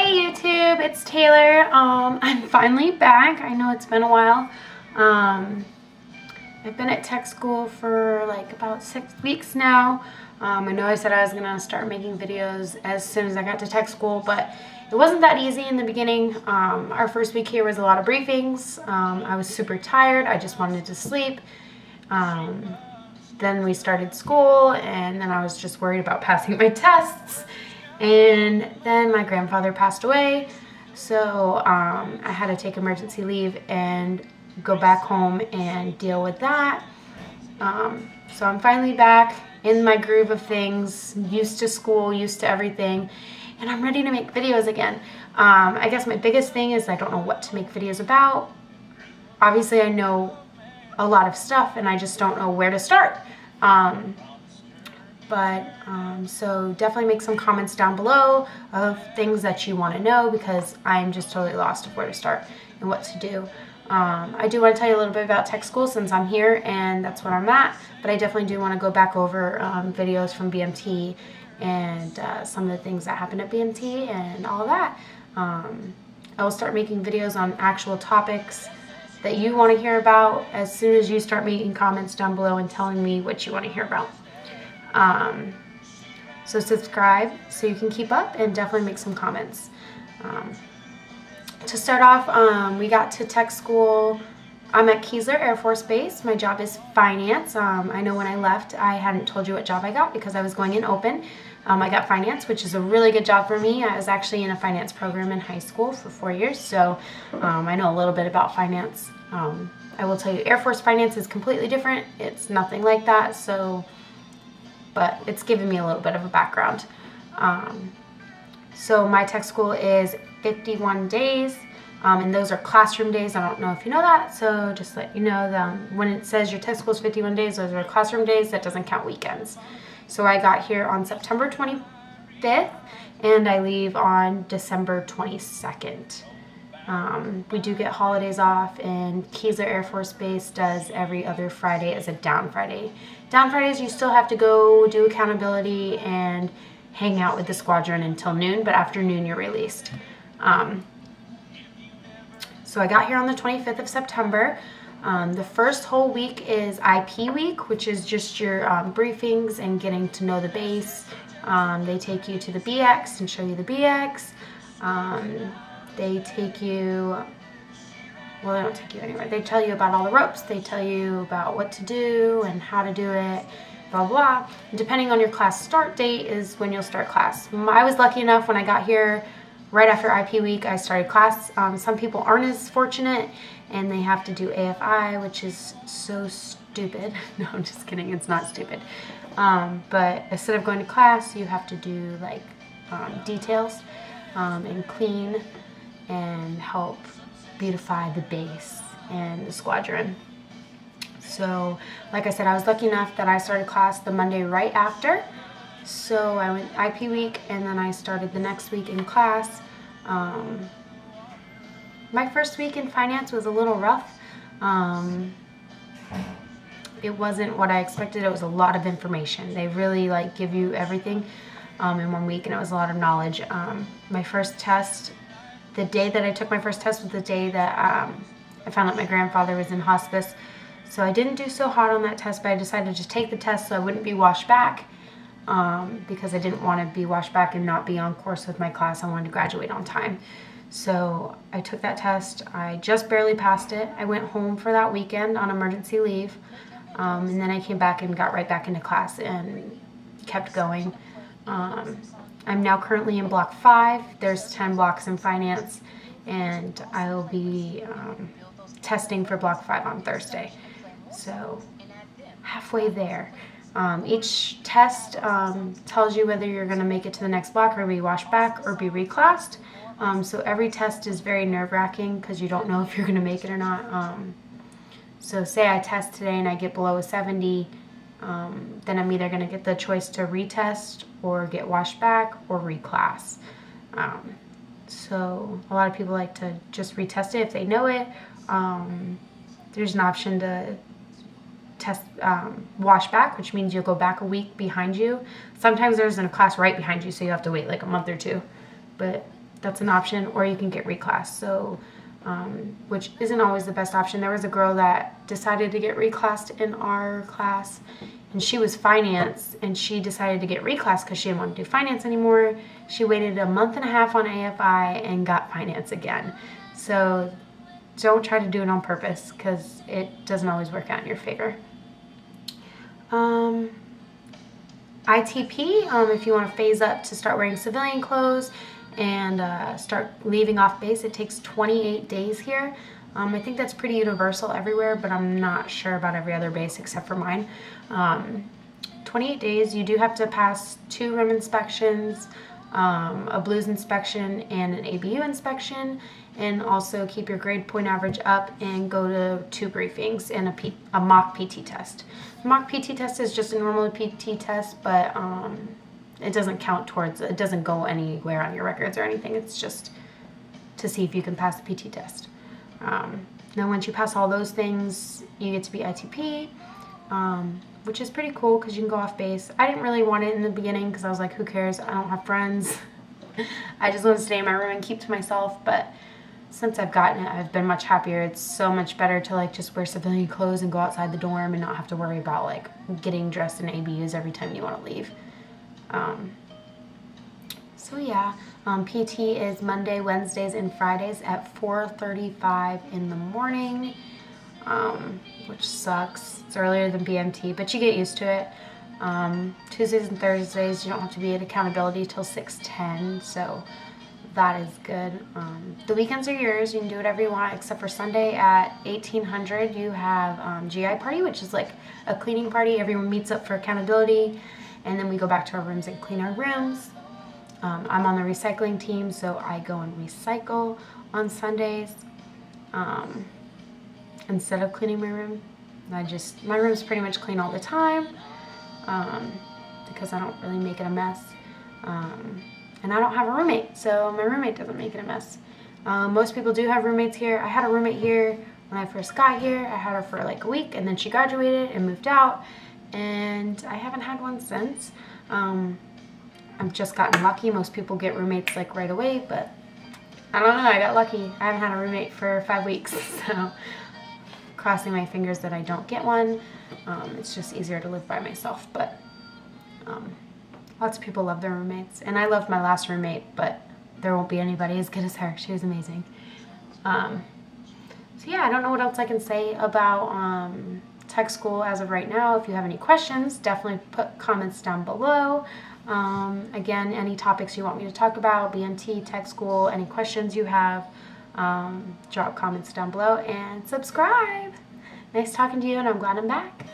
Hey YouTube, it's Taylor. I'm finally back. I know it's been a while. I've been at tech school for like about 6 weeks now. I know I said I was gonna start making videos as soon as I got to tech school, but it wasn't that easy in the beginning. Our first week here was a lot of briefings. I was super tired. I just wanted to sleep. Then we started school, and then I was just worried about passing my tests. And then my grandfather passed away, so I had to take emergency leave and go back home and deal with that. So I'm finally back in my groove of things, used to school, used to everything, and I'm ready to make videos again. I guess my biggest thing is I don't know what to make videos about. Obviously I know a lot of stuff and I just don't know where to start. So definitely make some comments down below of things that you want to know, because I'm just totally lost of where to start and what to do. I do want to tell you a little bit about tech school since I'm here and that's what I'm at, but I definitely do want to go back over videos from BMT and some of the things that happened at BMT and all of that. I will start making videos on actual topics that you want to hear about as soon as you start making comments down below and telling me what you want to hear about. So subscribe so you can keep up and definitely make some comments. To start off, we got to tech school. I'm at Keesler Air Force Base. My job is finance. I know when I left, I hadn't told you what job I got because I was going in open. I got finance, which is a really good job for me. I was actually in a finance program in high school for 4 years, so I know a little bit about finance. I will tell you, Air Force finance is completely different. It's nothing like that, but it's given me a little bit of a background. So my tech school is 51 days, and those are classroom days. I don't know if you know that, so just let you know that when it says your tech school is 51 days, those are classroom days. That doesn't count weekends. So I got here on September 25th, and I leave on December 22nd. We do get holidays off, and Keesler Air Force Base does every other Friday as a down Friday. Down Fridays you still have to go do accountability and hang out with the squadron until noon, but after noon you're released. So I got here on the 25th of September. The first whole week is IP week, which is just your briefings and getting to know the base. They take you to the BX and show you the BX. They take you, well, they don't take you anywhere. They tell you about all the ropes. They tell you about what to do and how to do it, blah, blah. And depending on your class start date is when you'll start class. I was lucky enough when I got here, right after IP week, I started class. Some people aren't as fortunate and they have to do AFI, which is so stupid. No, I'm just kidding. It's not stupid. But instead of going to class, you have to do like details and clean and help beautify the base and the squadron. So like I said, I was lucky enough that I started class the Monday right after. So I went IP week and then I started the next week in class. My first week in finance was a little rough. It wasn't what I expected. It was a lot of information. They really like give you everything in 1 week, and it was a lot of knowledge. My first test, the day that I took my first test was the day that I found out my grandfather was in hospice. So I didn't do so hot on that test, but I decided to take the test so I wouldn't be washed back, because I didn't want to be washed back and not be on course with my class. I wanted to graduate on time. So I took that test. I just barely passed it. I went home for that weekend on emergency leave, and then I came back and got right back into class and kept going. I'm now currently in block 5. There's 10 blocks in finance, and I will be testing for block 5 on Thursday. So halfway there. Each test tells you whether you're going to make it to the next block or be washed back or be reclassed. So every test is very nerve-wracking because you don't know if you're going to make it or not. So say I test today and I get below a 70, then I'm either going to get the choice to retest or get washed back or reclass. So a lot of people like to just retest it if they know it. There's an option to test wash back, which means you'll go back a week behind you. Sometimes there's a class right behind you, so you have to wait like a month or two. But That's an option, or you can get reclassed. So, which isn't always the best option. There was a girl that decided to get reclassed in our class, and she was finance, and she decided to get reclassed because she didn't want to do finance anymore. She waited a month and a half on AFI and got finance again. So don't try to do it on purpose, because it doesn't always work out in your favor. ITP, if you want to phase up to start wearing civilian clothes and start leaving off base, it takes 28 days here. I think that's pretty universal everywhere, but I'm not sure about every other base except for mine. 28 days, you do have to pass 2 rim inspections, a blues inspection, and an ABU inspection, and also keep your grade point average up and go to 2 briefings and a mock PT test. The mock PT test is just a normal PT test, but it doesn't count towards, it doesn't go anywhere on your records or anything. It's just to see if you can pass the PT test. Now once you pass all those things, you get to be ITP, which is pretty cool because you can go off base. I didn't really want it in the beginning because I was like, who cares? I don't have friends. I just want to stay in my room and keep to myself. But since I've gotten it, I've been much happier. It's so much better to like just wear civilian clothes and go outside the dorm and not have to worry about like getting dressed in ABUs every time you want to leave. So yeah, PT is Monday, Wednesdays, and Fridays at 4:35 in the morning, which sucks. It's earlier than BMT, but you get used to it. Tuesdays and Thursdays, you don't have to be at accountability till 6:10, so that is good. The weekends are yours. You can do whatever you want, except for Sunday at 1800, you have GI party, which is like a cleaning party. Everyone meets up for accountability, and then we go back to our rooms and clean our rooms. I'm on the recycling team, so I go and recycle on Sundays instead of cleaning my room. My room's pretty much clean all the time because I don't really make it a mess. And I don't have a roommate, so my roommate doesn't make it a mess. Most people do have roommates here. I had a roommate here when I first got here. I had her for like a week, and then she graduated and moved out, and I haven't had one since. I've just gotten lucky. Most people get roommates like right away, but I don't know, I got lucky. I haven't had a roommate for 5 weeks, so crossing my fingers that I don't get one. It's just easier to live by myself, but lots of people love their roommates, and I loved my last roommate, but there won't be anybody as good as her. She was amazing. So yeah, I don't know what else I can say about tech school as of right now. If you have any questions, definitely put comments down below. Again, any topics you want me to talk about, BMT, tech school, any questions you have, drop comments down below and subscribe. Nice talking to you, and I'm glad I'm back.